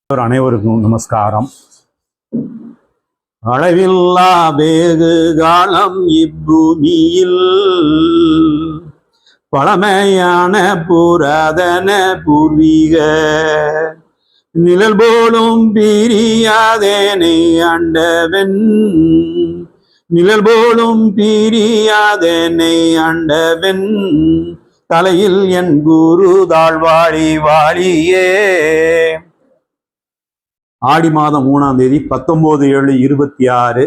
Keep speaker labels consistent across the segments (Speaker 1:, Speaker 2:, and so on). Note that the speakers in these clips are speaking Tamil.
Speaker 1: அனைவருக்கும் நமஸ்காரம். அளவில்லா வேகு காலம் இப்பூமியில் பழமையான புராதன பூர்வீக நிழல் போலும் பிரியாதேனை ஆண்டவன், நிழல் போலும் பிரியாதேனை ஆண்டவன், தலையில் என் குரு தாழ்வாழி வாழியே. ஆடி மாதம் 3ஆம் தேதி 19/7/26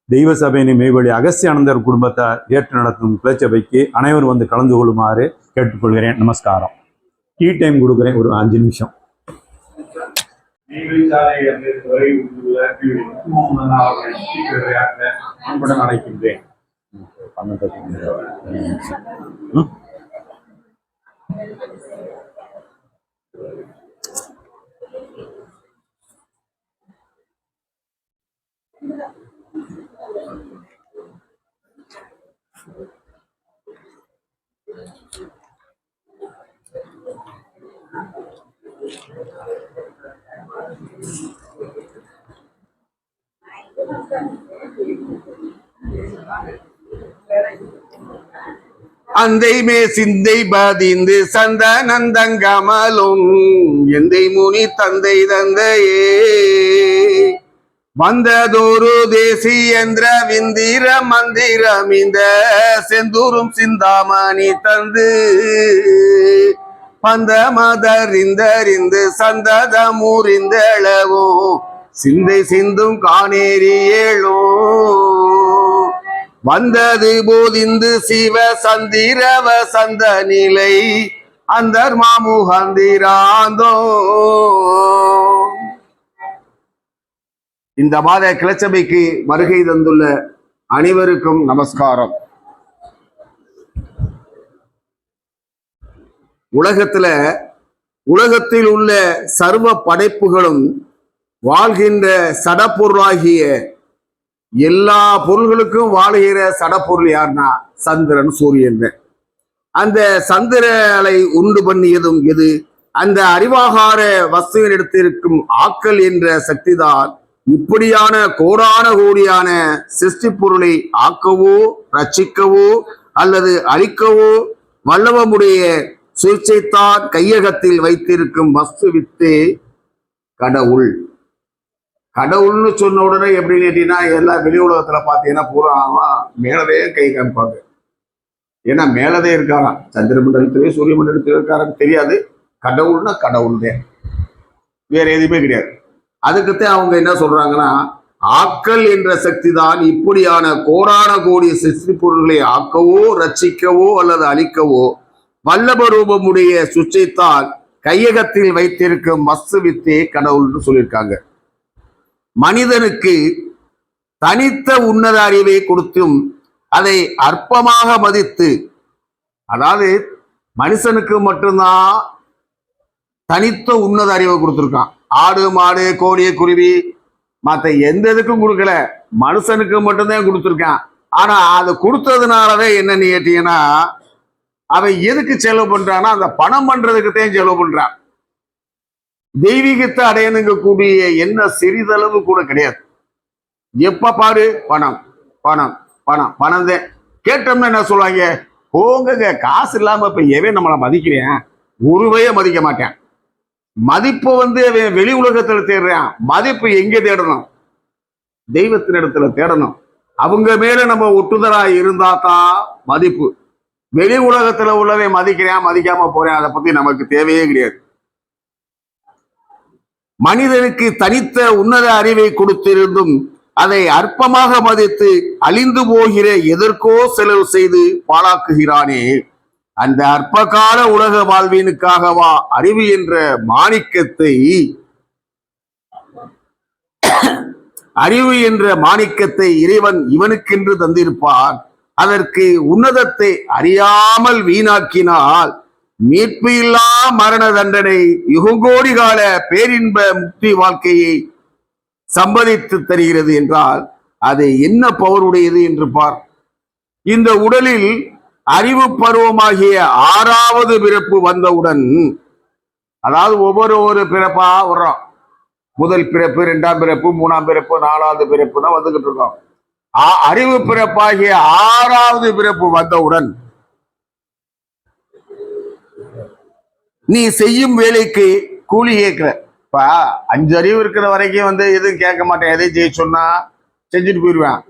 Speaker 1: தெய்வ சபையினை மேய்வழி அகஸ்தியானந்தர் குடும்பத்தை ஏற்று நடத்தும் கிளச்சபைக்கு அனைவரும் வந்து கலந்து கொள்ளுமாறு கேட்டுக்கொள்கிறேன். நமஸ்காரம். டீ டைம் கொடுக்குறேன், ஒரு 5 நிமிஷம். அழைக்கின்றேன்.
Speaker 2: அந்தை மே சிந்தை பதிந்து சந்த நந்தங்கமலும் எந்தை முனி தந்தை தந்தையே வந்ததொரு தேசியந்திர விந்திர மந்திரம் இந்த செந்தூரும் சிந்தாமணி தந்து பந்த மதறிந்தறிந்து சந்ததமுறிந்தளவும் சிந்தை சிந்தும் காணேரி ஏழும் வந்தது போதிந்து சிவ சந்திரவ சந்த நிலை அந்தர் மாமுகந்திராந்தோ. இந்த மாத கிளச்சபைக்கு வருகை தந்துள்ள அனைவருக்கும் நமஸ்காரம். உலகத்தில் உள்ள சர்வ படைப்புகளும் வாழ்கின்ற சடப்பொருளாகிய எல்லா பொருள்களுக்கும் வாழுகிற சடப்பொருள் யாருன்னா சந்திரன், சூரியன். அந்த சந்திரனை உண்டு பண்ணியதும் எது? அந்த அறிவாகார வஸ்துவின் எடுத்திருக்கும் ஆக்கல் என்ற சக்திதான் இப்படியான கோடான கோடியான சிருஷ்டி பொருளை ஆக்கவோ ரட்சிக்கவோ அல்லது அழிக்கவோ வல்லவமுடைய சுயற்சைத்தான் கையகத்தில் வைத்திருக்கும் வஸ்து வித்தே கடவுள். கடவுள்னு சொன்ன உடனே எப்படி கேட்டீங்கன்னா எல்லா வெளி உலகத்துல பார்த்தீங்கன்னா பூரா மேலதே கை காமிப்பாங்க. ஏன்னா மேலதே இருக்காராம், சந்திர மண்டலத்திலே சூரிய மண்டலத்திலே இருக்காரான்னு தெரியாது. கடவுள்னா கடவுள் தான், வேற எதுவுமே கிடையாது. அதுக்குத்தான் அவங்க என்ன சொல்றாங்கன்னா, ஆக்கல் என்ற சக்தி தான் இப்படியான கோடான கோடி சிருஷ்டி பொருள்களை ஆக்கவோ ரட்சிக்கவோ அல்லது அழிக்கவோ வல்லப ரூபமுடைய சுவிச்சைத்தான் கையகத்தில் வைத்திருக்கும் வஸ்து வித்தே கடவுள்னு சொல்லியிருக்காங்க. மனிதனுக்கு தனித்த உன்னத அறிவை கொடுத்தும் அதை அற்பமாக மதித்து, அதாவது மனுஷனுக்கு மட்டும்தான் தனித்த உன்னத அறிவை கொடுத்துருக்கான். ஆடு மாடு கோழி குருவி மற்ற எந்த இதுக்கும் கொடுக்கல, மனுஷனுக்கு மட்டும்தான் கொடுத்துருக்கான். ஆனா அது கொடுத்ததுனாலவே என்னன்னு கேட்டீங்கன்னா, அவன் எதுக்கு செலவு பண்றான்னா அந்த பணம் பண்றதுக்குத்தான் செலவு பண்றான். தெய்வீகத்தை அடையணுங்க கூடிய என்ன சிறிதளவு கூட கிடையாது. எப்ப பாரு பணம் பணம் பணம் பணம் தான். கேட்டோம்னா என்ன சொல்லுவாங்க, போங்க காசு இல்லாம இப்ப எவன் நம்மளை மதிக்கிறேன், ஒருவையே மதிக்க மாட்டேன். மதிப்பு வெளி உலகத்துல தேடுறான். மதிப்பு எங்க தேடணும்? தெய்வத்தின் இடத்துல தேடணும். அவங்க மேல நம்ம ஒட்டுதலா இருந்தா தான் மதிப்பு. வெளி உலகத்துல உள்ளவே மதிக்கிறேன் மதிக்காம போறேன், அதை பத்தி நமக்கு தேவையே கிடையாது. மனிதனுக்கு தனித்த உன்னத அறிவை கொடுத்திருந்தும் அதை அற்பமாக மதித்து அழிந்து போகிற எதற்கோ செலவு செய்து பாழாக்குகிறானே, அந்த அற்பகால உலக வாழ்வினுக்காகவா அறிவு என்ற மாணிக்கத்தை இறைவன் இவனுக்கென்று தந்திருப்பான். அதற்கு உன்னதத்தை அறியாமல் வீணாக்கினால் மீட்பு இல்லா மரண தண்டனை யுகங்கோடி கால பேரின்ப முக்தி வாழ்க்கையை சம்பதித்து தருகிறது என்றால் அது என்ன பவருடையது என்று பார். இந்த உடலில் அறிவு பருவமாகிய 6வது பிறப்பு வந்தவுடன், அதாவது ஒவ்வொரு பிறப்பா வர்றோம். முதல் பிறப்பு, இரண்டாம் பிறப்பு, மூணாம் பிறப்பு, நாலாவது பிறப்பு தான் வந்துகிட்டு இருக்கோம். அறிவு பிறப்பாகிய ஆறாவது பிறப்பு வந்தவுடன் நீ செய்யும் வேலைக்கு கூலி கேட்கிற. இப்ப 5 அறிவு இருக்கிற வரைக்கும் எதுவும் கேட்க மாட்டேன், எதையும் செய்ய சொன்னா செஞ்சுட்டு போயிடுவேன்.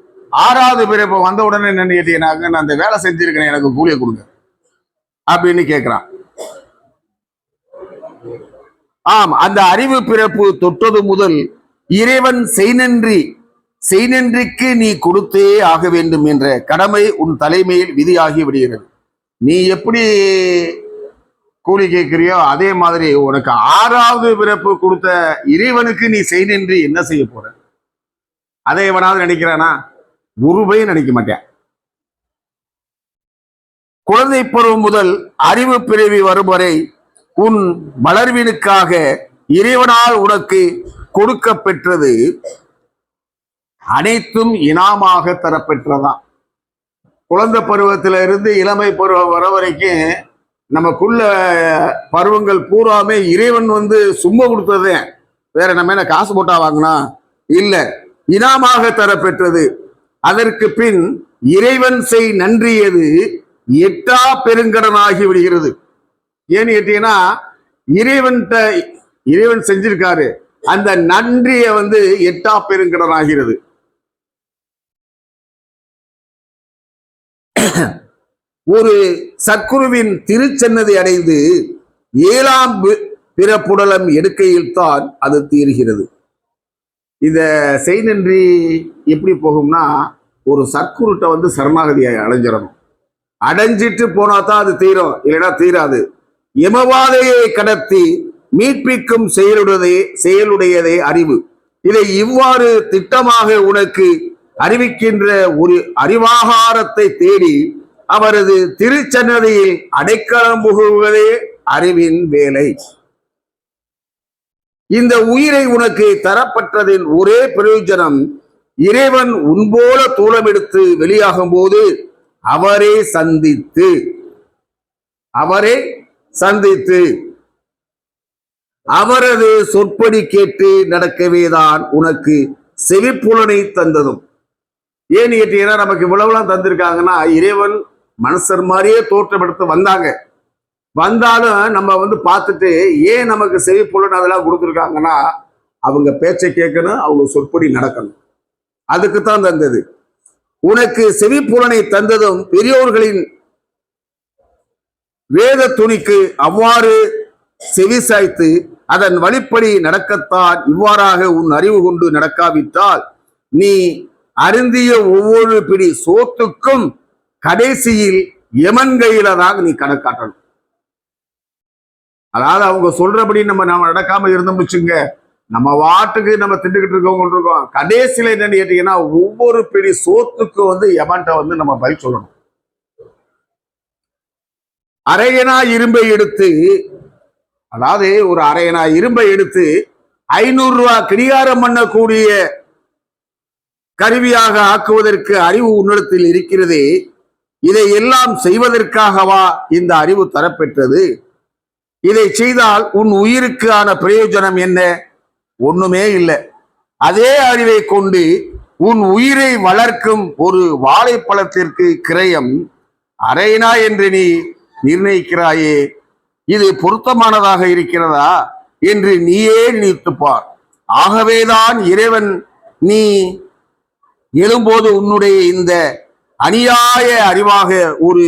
Speaker 2: 6வது பிறப்பு வந்த உடனே என்னன்னு கேட்டீங்கன்னாக்க, நான் அந்த வேலை செஞ்சிருக்கேன், எனக்கு கூலியை கொடுங்க அப்படின்னு கேட்கிறான். ஆம், அந்த அறிவு பிறப்பு தொட்டது முதல் இறைவன் செய்நன்றிக்கு நீ கொடுத்தே ஆக வேண்டும் என்ற கடமை உன் தலைமையில் விதியாகி விடுகிறது. நீ எப்படி கூலி கேட்கிறியோ அதே மாதிரி உனக்கு 6வது பிறப்பு கொடுத்த இறைவனுக்கு நீ செய்நன்றி என்ன செய்ய போற? அதை எவனாவது நினைக்கிறானா? குருவையும் நினைக்க மாட்டேன். குழந்தை பருவம் முதல் அறிவு பிறவி வரும் வரை உன் வளர்வினுக்காக இறைவனால் உனக்கு கொடுக்க பெற்றது அனைத்தும் இனாமாக தரப்பெற்றதான். குழந்தை பருவத்தில இருந்து இளமை பருவம் வர வரைக்கும் நமக்குள்ள பருவங்கள் பூராமே இறைவன் சும்மா கொடுத்ததே. வேற நம்ம என்ன காசு போட்டா வாங்கினா இல்ல, இனாமாக தரப்பெற்றது. அதற்கு பின் இறைவன் செய் நன்றியது எட்டா பெருங்கடனாகி விடுகிறது. ஏன்னு கேட்டீங்கன்னா, இறைவன் செஞ்சிருக்காரு, அந்த நன்றிய எட்டா பெருங்கடன் ஆகிறது. ஒரு சத்குருவின் திருச்சன்னதி அடைந்து 7ஆம் பிறப்புடலம் எடுக்கையில் தான் அது தீர்கிறது. இத செய் நன்றி எப்படி போகும்னா, ஒரு சத்குருட்ட சரணாகதியை அடைஞ்சிடணும். அடைஞ்சிட்டு போனா தான் அது தீரும், இல்லைன்னா தீராது. யமவாதையை கடத்தி மீட்பிக்கும் செயலுடையதே அறிவு. இதை இவ்வாறு திட்டமாக உனக்கு அறிவிக்கின்ற ஒரு அறிவாகாரத்தை தேடி அவரது திருச்சன்னதியில் அடைக்கலம் புகுவதே அறிவின் வேலை. இந்த உயிரை உனக்கு தரப்பட்டதின் ஒரே பிரயோஜனம், இறைவன் உன்போல தூளமெடுத்து வெளியாகும் போது அவரே சந்தித்து அவரது சொற்படி கேட்டு நடக்கவேதான் உனக்கு செவிப்புலனை தந்ததும். ஏன்னு கேட்டீங்கன்னா, நமக்கு இவ்வளவுலாம் தந்திருக்காங்கன்னா, இறைவன் மனுஷர் மாதிரியே தோற்றமெடுத்து வந்தாலும் நம்ம பார்த்துட்டு ஏன் நமக்கு செவிப்புலன் அதெல்லாம் கொடுத்துருக்காங்கன்னா, அவங்க பேச்சை கேட்கணும், அவங்க சொற்படி நடக்கணும், அதுக்குத்தான் தந்தது. உனக்கு செவிப்புலனை தந்ததும் பெரியோர்களின் வேத துணிக்கு அவ்வாறு செவிசாய்த்து அதன் வழிப்படி நடக்கத்தான். இவ்வாறாக உன் அறிவு கொண்டு நடக்காவிட்டால் நீ அருந்திய ஒவ்வொரு பிடி சோத்துக்கும் கடைசியில் யமன் கையில தான் நீ கணக்காட்டணும். அதாவது அவங்க சொல்றபடி நம்ம நடக்காம இருந்தோம் வச்சுங்க, நம்ம வாட்டுக்கு நம்ம திண்டுகிட்டு இருக்கோம். கடைசியில என்னன்னு கேட்டீங்கன்னா, ஒவ்வொரு பிடி சோத்துக்கு யமன்ட்ட நம்ம பதில் சொல்லணும். அரையனா இரும்பை எடுத்து, அதாவது ஒரு அரையனா இரும்பை எடுத்து 500 ரூபாய் கிடிகாரம் பண்ணக்கூடிய கருவியாக ஆக்குவதற்கு அறிவு உன்னிடத்தில் இருக்கிறதே, இதை எல்லாம் செய்வதற்காகவா இந்த அறிவு தரப்பெற்றது? இதை செய்தால் உன் உயிருக்கான பிரயோஜனம் என்ன? ஒண்ணுமே இல்லை. அதே அறிவை கொண்டு உன் உயிரை வளர்க்கும் ஒரு வாழைப்பழத்திற்கு கிரயம் அரையனா என்று நீ நிர்ணயிக்கிறாயே, இது பொருத்தமானதாக இருக்கிறதா என்று நீயே நினைத்துப்பார். ஆகவேதான் இறைவன் நீ எழும்போது உன்னுடைய இந்த அநியாய அறிவாக ஒரு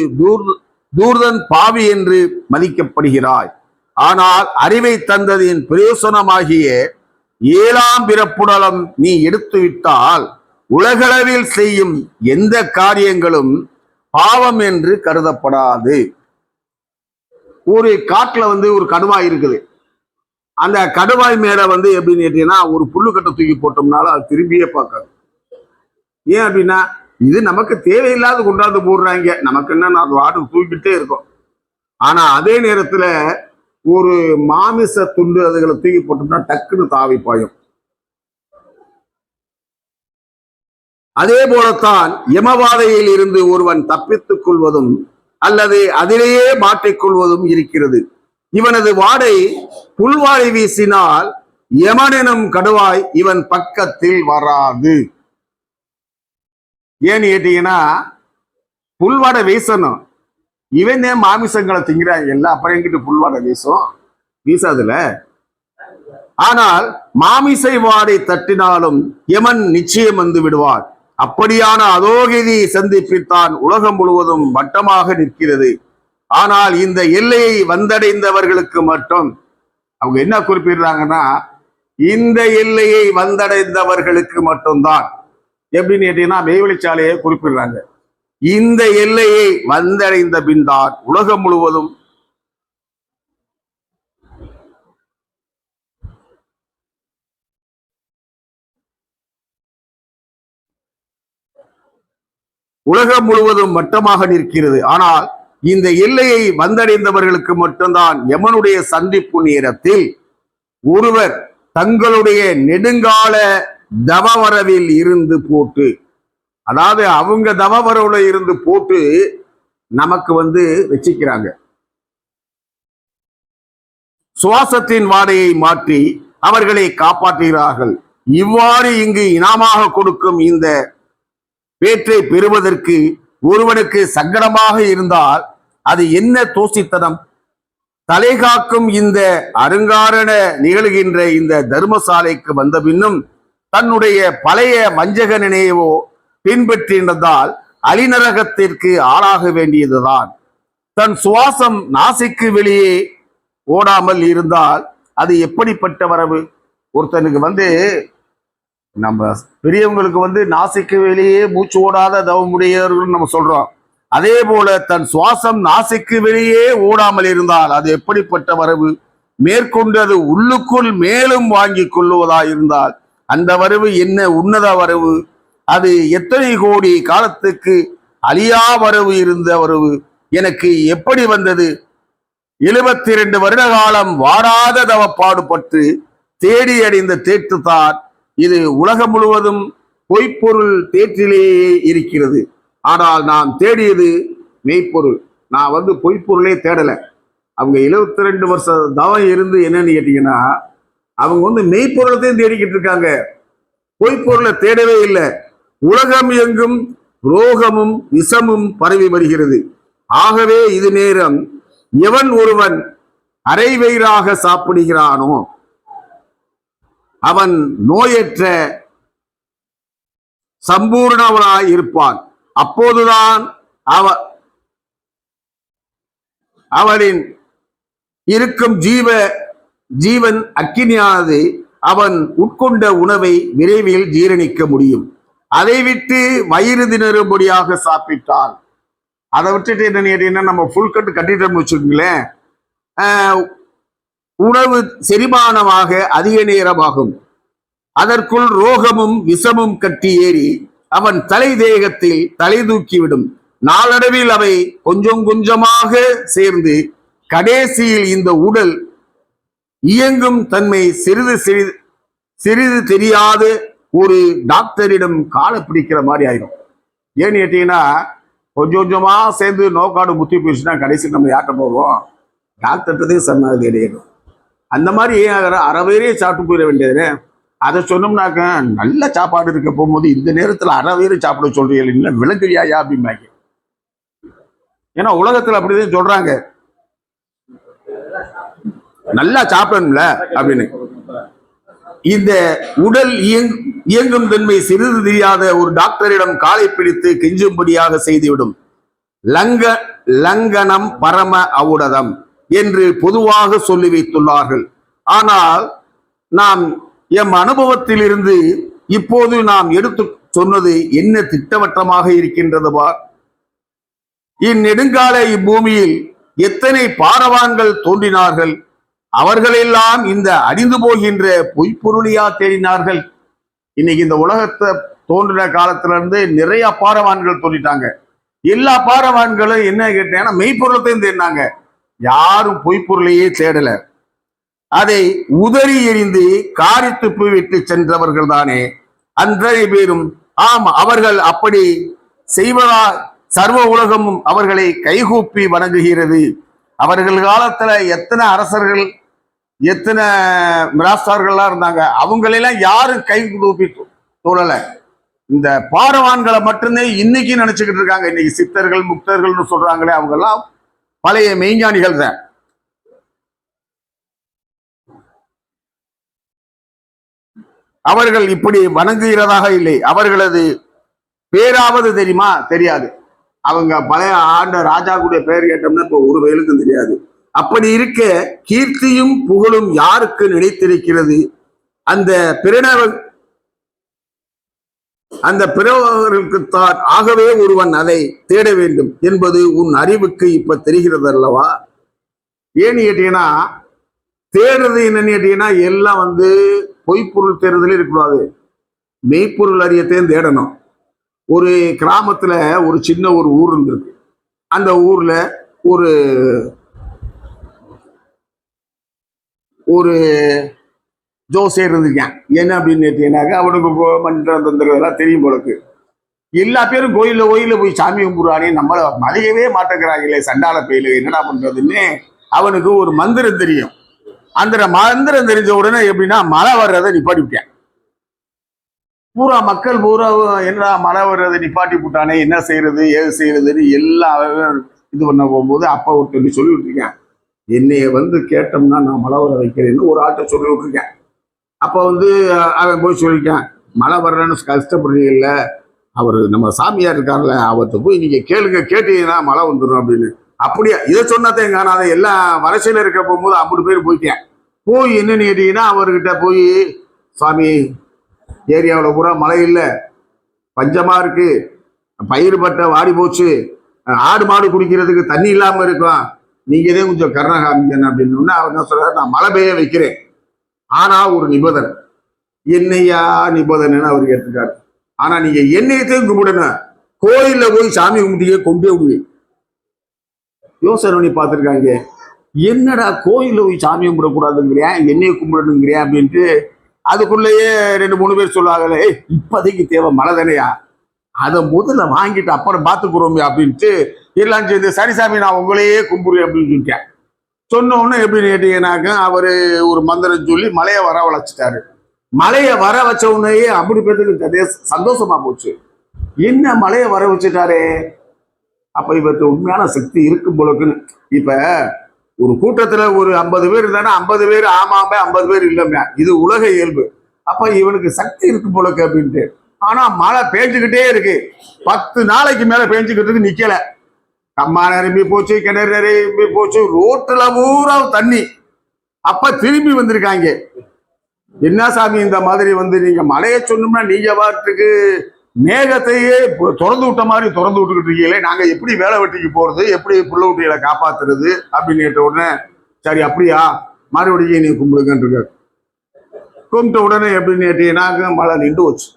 Speaker 2: தூர்தன் பாவி என்று மதிக்கப்படுகிறாய். ஆனால் அறிவை தந்ததின் பிரயோசனமாகிய 7ஆம் பிறப்புடலம் நீ எடுத்துவிட்டால் உலகளவில் செய்யும் எந்த காரியங்களும் பாவம் என்று கருதப்படாது. ஒரு காட்டுல ஒரு கடுவாய் இருக்குது. அந்த கடுவாய் மேல எப்படின்னு கேட்டீங்கன்னா, ஒரு புல்லுக்கட்டை தூக்கி போட்டோம்னாலும் அது திரும்பியே பார்க்காது. ஏன் அப்படின்னா, இது நமக்கு தேவையில்லாத கொண்டாந்து போடுறாங்க, நமக்கு என்ன அது வாட்டுக்கு தூக்கிட்டே இருக்கும். ஆனா அதே நேரத்துல ஒரு மாமிச துண்டு அதுகளை தூக்கி போட்டோம்னா டக்குன்னு தாவி பாயும். அதே போலத்தான் யமவாதையில் இருந்து ஒருவன் தப்பித்துக் கொள்வதும் அல்லது அதிலேயே மாட்டிக்கொள்வதும் இருக்கிறது. இவனது வாடை புல்வாடை வீசினால் யமனெனும் கடுவாய் இவன் பக்கத்தில் வராது. ஏன்னு கேட்டீங்கன்னா புல்வாடை வீசணும். இவன் மாமிசங்களை திங்கிறாங்க எல்லாம், அப்புறம் என்கிட்ட புல்வாடை வீசாதுல. ஆனால் மாமிசை வாடை தட்டினாலும் யமன் நிச்சயம் வந்து விடுவார். அப்படியான அதோகதி சந்திப்பில்தான் உலகம் முழுவதும் வட்டமாக நிற்கிறது. ஆனால் இந்த எல்லையை வந்தடைந்தவர்களுக்கு மட்டும் அவங்க என்ன குறிப்பிடுறாங்கன்னா, இந்த எல்லையை வந்தடைந்தவர்களுக்கு மட்டும்தான். எப்படின்னு கேட்டீங்கன்னா மெய்வெளிச்சாலையை குறிப்பிடுறாங்க. இந்த எல்லையை வந்தடைந்த பின் தான் உலகம் முழுவதும் மட்டமாக நிற்கிறது. ஆனால் இந்த எல்லையை வந்தடைந்தவர்களுக்கு மட்டும்தான் யமனுடைய சந்திப்பு நேரத்தில் ஒருவர் தங்களுடைய நெடுங்கால தவவரவில் இருந்து போட்டு, அதாவது அவங்க தவவரவுல இருந்து போட்டு நமக்கு வச்சுக்கிறாங்க. சுவாசத்தின் வாடையை மாற்றி அவர்களை காப்பாற்றுகிறார்கள். இவ்வாறு இங்கு இனாமாக கொடுக்கும் இந்த பேற்றை பெறுவதற்கு ஒருவனுக்கு சங்கடமாக இருந்தால் அது என்ன தோசித்தனம்? தலை காக்கும் இந்த அருங்காரண நிகழ்கின்ற இந்த தர்மசாலைக்கு வந்த பின்னும் தன்னுடைய பழைய வஞ்சக நினைவோ பின்பற்றினதால் அலிநரகத்திற்கு ஆளாக வேண்டியதுதான். தன் சுவாசம் நாசிக்கு வெளியே ஓடாமல் இருந்தால் அது எப்படிப்பட்ட வரவு? ஒருத்தனுக்கு நம்ம பெரியவங்களுக்கு நாசிக்கு வெளியே மூச்சு ஓடாத தவமுடையவர்கள் நம்ம சொல்றோம். அதே போல தன் சுவாசம் நாசிக்கு வெளியே ஓடாமல் இருந்தால் அது எப்படிப்பட்ட வரவு? மேற்கொண்டு அது உள்ளுக்குள் மேலும் வாங்கி கொள்ளுவதாயிருந்தால் அந்த வரவு என்ன உன்னத வரவு? அது எத்தனை கோடி காலத்துக்கு அழியா வரவு இருந்த வரவு எனக்கு எப்படி வந்தது? 72 வருட காலம் வாராத தவப்பாடுபட்டு தேடி அடைந்த தேற்றுத்தான் இது. உலகம் முழுவதும் பொய்ப்பொருள் தேற்றிலேயே இருக்கிறது. ஆனால் நாம் தேடியது மெய்ப்பொருள். நான் பொய்ப்பொருளே தேடல. அவங்க 72 வருஷம் தவம் இருந்து என்னன்னு கேட்டீங்கன்னா அவங்க மெய்ப்பொருளத்தையும் தேடிக்கிட்டு இருக்காங்க, பொய்ப்பொருளை தேடவே இல்லை. உலகம் எங்கும் ரோகமும் விஷமும் பரவி வருகிறது. ஆகவே இது நேரம் எவன் ஒருவன் அரை வயிறாக சாப்பிடுகிறானோ அவன் நோயற்ற சம்பூர்ணவனாய் இருப்பான். அப்போதுதான் அவனின் இருக்கும் ஜீவன் அக்கினியானது அவன் உட்கொண்ட உணவை விரைவில் ஜீரணிக்க முடியும். அதை விட்டு வயிறு திணறும்படியாக சாப்பிட்டால், அதை விட்டுட்டு என்ன நம்ம ஃபுல் கட்டு கட்டிட்டோம்னு வச்சுக்கோங்களேன், உணவு செரிமானமாக அதிக நேரமாகும். அதற்குள் ரோகமும் விஷமும் கட்டி ஏறி அவன் தலை தேகத்தில் தலை தூக்கிவிடும். நாளடைவில் அவை கொஞ்சம் கொஞ்சமாக சேர்ந்து கடைசியில் இந்த உடல் இயங்கும் தன்மை சிறிது தெரியாத ஒரு டாக்டரிடம் காலை பிடிக்கிற மாதிரி ஆயிடும். ஏன்னு கேட்டீங்கன்னா கொஞ்சம் கொஞ்சமா சேர்ந்து நோக்காடு முத்தி போயிடுச்சுன்னா கடைசி நம்ம யார்கிட்ட போவோம்? டாக்டர்கிட்டதையும் சரணாகதி அடையணும். அந்த மாதிரி ஏன் ஆகிற அறவேரே சாப்பிட்டு போயிட வேண்டியது. அதை சொன்னோம்னாக்க நல்ல சாப்பாடு இருக்க போகும்போது இந்த நேரத்துல அறவேறு சாப்பிட சொல்றீங்க, விளக்குறியாயா அப்படிம்பாங்க. ஏன்னா உலகத்துல அப்படிதான் சொல்றாங்க, நல்லா சாப்பிடணும்ல அப்படின்னு. இந்த உடல் இயங்கும் தன்மை சிறிது தெரியாத ஒரு டாக்டரிடம் காலை பிடித்து கெஞ்சும்படியாக செய்துவிடும். லங்கனம் பரம அவுடதம் என்று பொதுவாக சொல்லி வைத்துள்ளார்கள். ஆனால் நாம் எம் அனுபவத்தில் இருந்து இப்போது நாம் எடுத்து சொன்னது என்ன திட்டவட்டமாக இருக்கின்றதுவா? இந்நெடுங்கால இப்பூமியில் எத்தனை பாரவான்கள் தோன்றினார்கள். அவர்களெல்லாம் இந்த அழிந்து போகின்ற பொய்ப்பொருளியா தேடினார்கள். இன்னைக்கு இந்த உலகத்தை தோன்றின காலத்துல இருந்து நிறைய பாரவான்கள் தோன்றிட்டாங்க. எல்லா பாரவான்களும் என்ன கேட்டீங்கன்னா மெய்ப்பொருளத்தையும் தேடினாங்க. யாரும் பொய்ப்பொருளையே தேடல. அதை உதறி எறிந்து காரி துப்பி விட்டு சென்றவர்கள் தானே அத்தனை பேரும். ஆம், அவர்கள் அப்படி செய்வதா சர்வ உலகமும் அவர்களை கைகூப்பி வணங்குகிறது. அவர்கள் காலத்துல எத்தனை அரசர்கள் எத்தனை மிராஸ்தார்கள்லாம் இருந்தாங்க, அவங்களெல்லாம் யாரும் கை கூப்பி தோழல. இந்த பாரவான்களை மட்டும்தான் இன்னைக்கு நினைச்சுக்கிட்டு இருக்காங்க. இன்னைக்கு சித்தர்கள் முக்தர்கள்னு சொல்றாங்களே, அவங்க எல்லாம் பழைய மெய்ஞானிகள் தான். அவர்கள் இப்படி வணங்குகிறதாக இல்லை. அவர்களது பேராவது தெரியுமா? தெரியாது. அவங்க பழைய ஆண்ட ராஜாவுடைய பெயர் கேட்டோம்னா இப்போ ஒரு வயலுக்கும் தெரியாது. அப்படி இருக்க கீர்த்தியும் புகழும் யாருக்கு நினைத்திருக்கிறது? அந்த பிறவர்களுக்குத்தான். ஆகவே ஒருவன் அதை தேட வேண்டும் என்பது உன் அறிவுக்கு இப்ப தெரிகிறது அல்லவா? ஏன்னு கேட்டீங்கன்னா, தேடுறது என்னன்னு கேட்டீங்கன்னா, எல்லாம் பொய்ப்பொருள் தேடுதலே இருக்கக்கூடாது, மெய்ப்பொருள் அறியத்தையும் தேடணும். ஒரு கிராமத்துல ஒரு சின்ன ஒரு ஊர் இருந்திருக்கு. அந்த ஊர்ல ஒரு ஒரு ஜோசியர் இருந்திருக்கேன். என்ன அப்படின்னு கேட்டீங்கன்னாக்கா, அவனுக்கு மந்திரம் தந்திரம் எல்லாம் தெரியும் போலக்கு. எல்லா பேரும் கோயில போய் சாமி கும்பிடுவானே, நம்மள மதியவே மாட்டேங்கிறாங்களே சண்டால பயில, என்னடா பண்றதுன்னு அவனுக்கு ஒரு மந்திரம் தெரியும். அந்த மந்திரம் தெரிஞ்ச உடனே எப்படின்னா, மழை வர்றதை நிப்பாட்டி விட்டேன். பூரா மக்கள் பூரா என்னடா மழை வர்றதை நிப்பாட்டி விட்டானே, என்ன செய்யறது ஏது செய்யறதுன்னு எல்லாம் இது பண்ண போகும்போது அப்பா ஒருத்தர் சொல்லி விட்டுருக்கேன், என்னைய கேட்டோம்னா நான் மழை வர வைக்கிறேன்னு ஒரு ஆள்கிட்ட சொல்லி விட்டுருக்கேன். அப்போ அவன் போய் சொல்லியிருக்கேன், மழை வர்றேன்னு கஷ்டப்படுறீங்கல்ல, அவர் நம்ம சாமியார் இருக்கார்ல, அவர்கிட்ட போய் நீங்க கேளுங்க, கேட்டீங்கன்னா மழை வந்துடும் அப்படின்னு. அப்படியே இதை சொன்னதை காணாத எல்லாம் வரிசையில் இருக்க போகும்போது 50 பேர் போயிட்டேன். போய் என்னன்னு கேட்டீங்கன்னா, அவர்கிட்ட போய், சுவாமி ஏரியாவில் பூரா மழை இல்லை, பஞ்சமா இருக்கு, பயிர் பட்ட வாடி போச்சு, ஆடு மாடு குடிக்கிறதுக்கு தண்ணி இல்லாம இருக்கும், நீங்க இதே கொஞ்சம் கருணை காமிக்கணும் அப்படின்னு. அவர் என்ன சொல்றாரு, நான் மழை பெய்ய வைக்கிறேன், ஆனா ஒரு நிபந்தனை. என்னையா நிபந்தனைன்னு அவர் கேட்டிருக்காரு. ஆனா நீங்க என்னையத்தையும் கும்பிடணும், கோயில்ல போய் சாமி கும்பிட்டீங்க கொண்டே விடுவீங்க. யோசனை பண்ணி பார்த்துருக்காங்க, என்னடா கோயில்ல போய் சாமி கும்பிடக்கூடாதுங்கிறியா, என்னைய கும்பிடணுங்கிறியா அப்படின்ட்டு. அதுக்குள்ளேயே 2-3 பேர் சொல்லுவாங்களே, இப்போதைக்கு தேவை மழை தானையா, அதை முதல்ல வாங்கிட்டு அப்புறம் பார்த்துக்குறோமே அப்படின்ட்டு எல்லாம் சேர்ந்து, சரி சாமி நான் உங்களையே கும்பிடுறேன் அப்படின்னு சொல்லிட்டேன். சொன்ன உடனே எப்படின்னு கேட்டீங்கன்னாக்க, அவரு ஒரு மந்திரம் சொல்லி மழையை வர வளைச்சிட்டாரு. மழையை வர வச்ச உடனேயே 50 பேருக்கு சந்தோஷமா போச்சு. என்ன மழையை வர வச்சுட்டாரே, அப்ப இவருக்கு உண்மையான சக்தி இருக்கும் போலக்குன்னு. இப்ப ஒரு கூட்டத்துல ஒரு 50 பேர் இருந்தானா 50 பேர் ஆமாமே, 50 பேர் இல்லைங்க, இது உலக இயல்பு. அப்ப இவனுக்கு சக்தி இருக்கு போலக்கு அப்படின்ட்டு. ஆனா மழை பேஞ்சுக்கிட்டே இருக்கு, 10 நாளைக்கு மேல பேஞ்சுக்கிட்டு நிக்கல. கம்மா நிரம்பி போச்சு, கிணறு நிரம்பி போச்சு, ரோட்டுல பூரா தண்ணி. அப்ப திரும்பி வந்திருக்காங்க, என்ன சாமி இந்த மாதிரி நீங்க மழையை சொன்னோம்னா நீங்க பாட்டுக்கு மேகத்தையே திறந்து விட்ட மாதிரி திறந்து விட்டுக்கிட்டு இருக்கீங்களே, நாங்க எப்படி வேலை வெட்டிக்கு போறது, எப்படி புள்ள குட்டிகளை காப்பாத்துறது அப்படின்னு கேட்ட உடனே, சரி அப்படியா மறுபடியும் நீ கும்பிடுங்கன்னு இருக்காரு. கும்பிட்ட உடனே எப்படின்னு கேட்டீங்கன்னா, மழை நின்று வச்சு.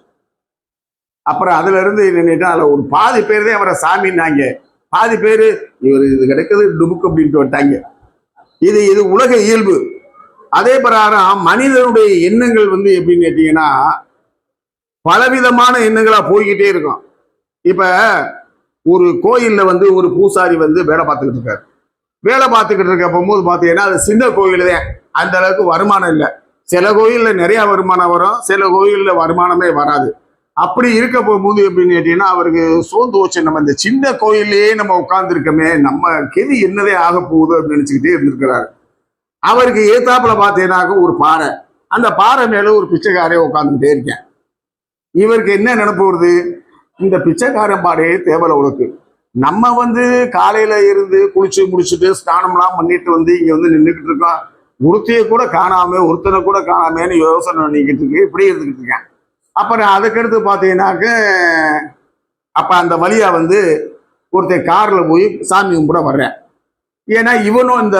Speaker 2: அப்புறம் அதுல இருந்து என்னன்னா, அதுல ஒரு பாதி பேர் தான் அவரை சாமின்னாங்க, பாதி பேரு இவர் இது கிடைக்கிறது டுபுக்கு அப்படின்ட்டு வட்டாங்க. இது உலக இயல்பு. அதே பிரகாரம் மனிதனுடைய எண்ணங்கள் எப்படின்னு கேட்டீங்கன்னா, பலவிதமான எண்ணங்களா போய்கிட்டே இருக்கும். இப்ப ஒரு கோயில்ல ஒரு பூசாரி வேலை பார்த்துக்கிட்டு இருக்காரு. வேலை பார்த்துக்கிட்டு இருக்க போகும்போது பாத்தீங்கன்னா, அது சின்ன கோயில் தான், அந்த அளவுக்கு வருமானம் இல்லை. சில கோயில்ல நிறைய வருமானம் வரும், சில கோயில்ல வருமானமே வராது. அப்படி இருக்க போகும்போது எப்படின்னு கேட்டீங்கன்னா, அவருக்கு சோர்ந்து போச்சு, நம்ம இந்த சின்ன கோயிலே நம்ம உட்கார்ந்து இருக்கமே, நம்ம கெதி என்னதே ஆக போகுது அப்படின்னு நினைச்சுக்கிட்டே இருந்திருக்கிறாரு. அவருக்கு ஏத்தாப்புல பார்த்தீங்கன்னாக்க ஒரு பாறை, அந்த பாறை மேல ஒரு பிச்சைக்காரே உட்காந்துக்கிட்டே இருக்கேன். இவருக்கு என்ன நினைப்பு வருது, இந்த பிச்சைக்காரன் பாடையே தேவலை உனக்கு, நம்ம காலையில இருந்து குளிச்சு முடிச்சுட்டு ஸ்நானம்லாம் பண்ணிட்டு இங்க நின்றுக்கிட்டு இருக்கோம், ஒருத்தைய கூட காணாம ஒருத்தனை கூட காணாமேன்னு யோசனை பண்ணிக்கிட்டு இருக்கு, இப்படி இருந்துக்கிட்டு இருக்கேன். அப்புறம் அதுக்கடுத்து பார்த்தீங்கன்னாக்க, அப்ப அந்த வழியா ஒருத்தர் கார்ல போய் சாமி கும்பிட வர்றேன். ஏன்னா இவனும் இந்த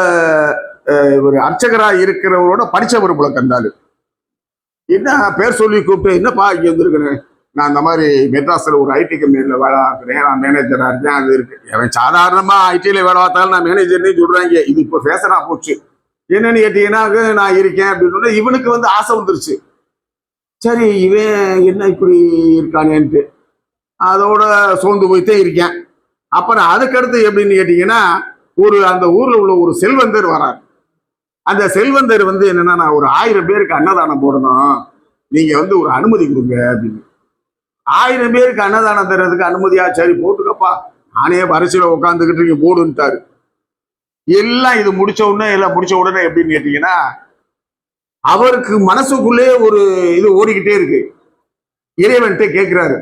Speaker 2: ஒரு அர்ச்சகரா இருக்கிறவரோட படிச்சவர் போல கண்டாரு. என்ன பேர் சொல்லி கூப்பிட்டு, என்னப்பா இங்க வந்துருக்கிறேன், நான் இந்த மாதிரி மெட்ராஸ்ல ஒரு ஐடி கம்பெனில வேலை பார்க்குறேன், நான் மேனேஜரா இருக்கேன், அது இருக்கு. அவன் சாதாரணமா ஐடியில வேலை பார்த்தாலும் நான் மேனேஜர்னே சொல்றாங்க, இது இப்போ ஃபேஷனா போச்சு. என்னன்னு கேட்டீங்கன்னா, நான் இருக்கேன் அப்படின்னு இவனுக்கு ஆசை வந்துருச்சு. சரி இவன் என்ன இப்படி இருக்கானேன்ட்டு அதோட சோர்ந்து போயிட்டே இருக்கேன். அப்புறம் அதுக்கடுத்து எப்படின்னு கேட்டீங்கன்னா, அந்த ஊர்ல உள்ள ஒரு செல்வந்தர் வரார். அந்த செல்வந்தர் வந்து என்னன்னா, நான் ஒரு 1000 பேருக்கு அன்னதானம் போடணும், நீங்க வந்து ஒரு அனுமதி கொடுங்க அப்படின்னு. 1000 பேருக்கு அன்னதானம் தர்றதுக்கு அனுமதியா? சரி போட்டுக்கப்பா, நானே வரிசையில உட்காந்துக்கிட்டு நீங்க போடுன்ட்டாரு. எல்லாம் இது முடிச்ச உடனே எப்படின்னு கேட்டீங்கன்னா, அவருக்கு மனசுக்குள்ளே ஒரு இது ஓடிக்கிட்டே இருக்கு. இறைவன்கிட்ட கேட்கிறாரு,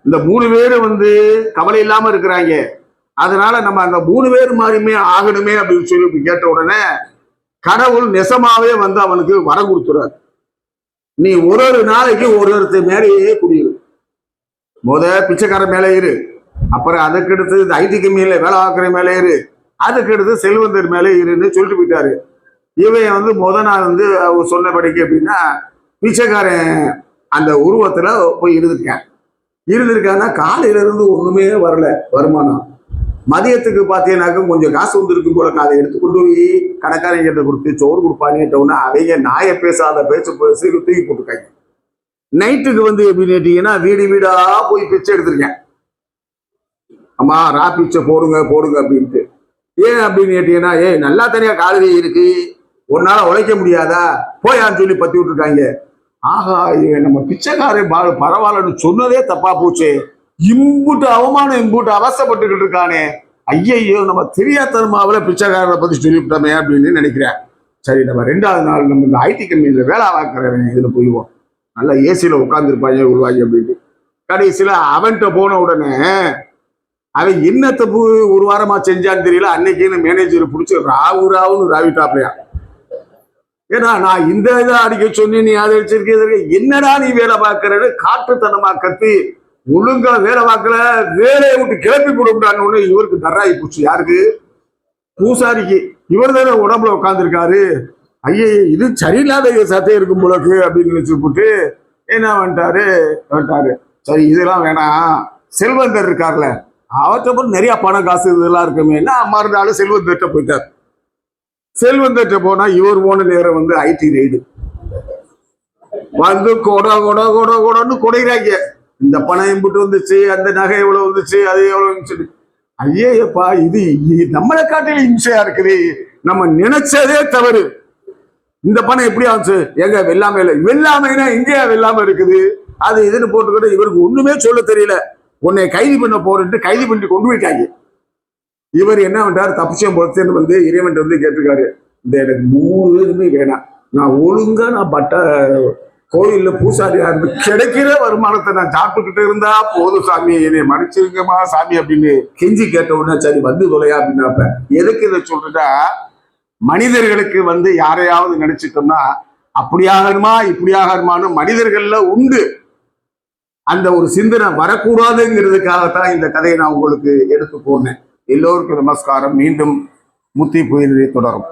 Speaker 2: இந்த 3 பேரும் வந்து கவலை இல்லாம இருக்கிறாங்க, அதனால நம்ம அந்த 3 பேர் மாதிரியுமே ஆகணுமே அப்படின்னு சொல்லி கேட்ட உடனே கடவுள் நெசமாவே வந்து அவனுக்கு வரம் கொடுத்துறாரு. நீ ஒரு நாளைக்கு ஒருத்தர் மேலேயே குடியிரு. பிச்சைக்கார மேலே இரு, அப்புறம் அதுக்கடுத்து இந்த ஐடி கம்பெனியில வேலை பார்க்குற மேலே இரு, அதுக்கடுத்து செல்வந்தர் மேலே இருன்னு சொல்லிட்டு போயிட்டாரு. இவன் வந்து நாள் வந்து அவர் சொன்னபடிக்கு எப்படின்னா, பிச்சைக்காரன் அந்த உருவத்துல போய் இருந்திருக்கான்னா காலையில இருந்து ஒண்ணுமே வரல வருமானம். மதியத்துக்கு பார்த்தீங்கன்னாக்க கொஞ்சம் காசு வந்துருக்கும் போல, அதை எடுத்து கொண்டு போய் கடைக்காரங்க கிட்ட கொடுத்து சோறு கொடுப்பான்னு அவங்க நாய பேசாத பேச்சு தூக்கி போட்டுருக்காங்க. நைட்டுக்கு வந்து எப்படின்னு கேட்டீங்கன்னா, வீடு வீடா போய் பிச்சை எடுத்திருக்கேன். அம்மா ரா பிச்சை போடுங்க போடுங்க அப்படின்ட்டு. ஏன் அப்படின்னு கேட்டீங்கன்னா, நல்லா தனியா காலடி இருக்கு, ஒரு நாள உழைக்க முடியாதா போயான்னு சொல்லி பத்தி விட்டுருக்காங்க. ஆகா, நம்ம பிச்சைக்காரன் பரவாயில்லன்னு சொன்னதே தப்பா போச்சு, இம்புட்டு அவமானம் இம்புட்டு அவசப்பட்டுக்கிட்டு இருக்கானே, ஐயையோ நம்ம தெரியாதனமாவில பிச்சைக்காரரை பத்தி சொல்லிவிட்டோமே அப்படின்னு நினைக்கிறேன். சரி, நம்ம 2வது நாள் நம்ம இந்த ஐடி கம்பெனியில வேலை பார்க்கிறவன் இதுல போயிடுவோம், நல்லா ஏசியில உட்காந்துருப்பாங்க உருவாங்க அப்படின்னு. கடைசியில அவன்கிட்ட போன உடனே அவன் என்னத்தை ஒரு வாரமா செஞ்சான்னு தெரியல, அன்னைக்குன்னு மேனேஜர் பிடிச்சி ராவுன்னு ராவிட்டாப்லையா. ஏன்னா நான் இந்த இதை அடிக்க சொன்னேன், நீ அதை வச்சிருக்க, என்னடா நீ வேலை பார்க்கறன்னு காட்டுத்தனமா கத்தி, ஒழுங்கா வேலை பார்க்கல, வேலையை விட்டு கிளப்பி போடுறான்னு இவருக்கு தர்றாயி போச்சு. யாருக்கு? பூசாரிக்கு. இவர் தானே உடம்புல உட்காந்துருக்காரு. ஐயே, இது சரியில்லாத சத்தம் இருக்கும் போலக்கு அப்படின்னு நினைச்சு போட்டு என்ன வந்துட்டாரு. சரி, இதெல்லாம் வேணாம், செல்வந்தர் இருக்கார்ல அவர்கிட்ட நிறைய பணம் காசு இதெல்லாம் இருக்குமே, மறுநாள் செல்வந்தர்கிட்ட போயிட்டார். செல்வந்தர்கிட்ட போனா இவர் போன நேரம் வந்து ஐடி ரைடு வந்து கொடன்னு கொடைகிறாங்க. இந்த பணம் எம்பிட்டு வந்துச்சு, அந்த நகை எவ்வளவு வந்துச்சு, அது எவ்வளவு வந்துச்சு. ஐயேப்பா, இது நம்மளை காட்டில இம்சையா இருக்குது, நம்ம நினைச்சதே தவறு. இந்த பணம் எப்படி ஆச்சு? எங்க வெள்ளாமைனா எங்கேயா வெள்ளாம இருக்குது, அது இதுன்னு போட்டுக்கிட்டு இவருக்கு ஒண்ணுமே சொல்ல தெரியல. உன்னை கைது பண்ண போறேன்ட்டு கைது பண்ணி கொண்டு போயிட்டாங்க. இவர் என்ன பண்றாரு, தப்பிச்சம் பொறுத்தேன்னு வந்து இறைவன் வந்து கேட்டிருக்காரு, இந்த எனக்கு 3 பேருமே வேணாம், நான் ஒழுங்கா கோயில்ல பூசாரியா இருந்து கிடைக்கிற வருமானத்தை நான் சாப்பிட்டுக்கிட்டு இருந்தா போதும் சாமி, என்னை மன்னிச்சிருக்கமா சாமி அப்படின்னு கெஞ்சி கேட்ட உடனே சரி வந்து தொலையா அப்படின்னாப்ப. எதுக்கு இதை சொல்றா, மனிதர்களுக்கு வந்து யாரையாவது நினைச்சிட்டோம்னா அப்படி ஆகணுமா இப்படி ஆகணுமான்னு மனிதர்கள்ல உண்டு, அந்த ஒரு சிந்தனை வரக்கூடாதுங்கிறதுக்காகத்தான் இந்த கதையை நான் உங்களுக்கு எடுத்து போனேன். எல்லோருக்கும் நமஸ்காரம். மீண்டும் முத்தி புயலிலே தொடரும்.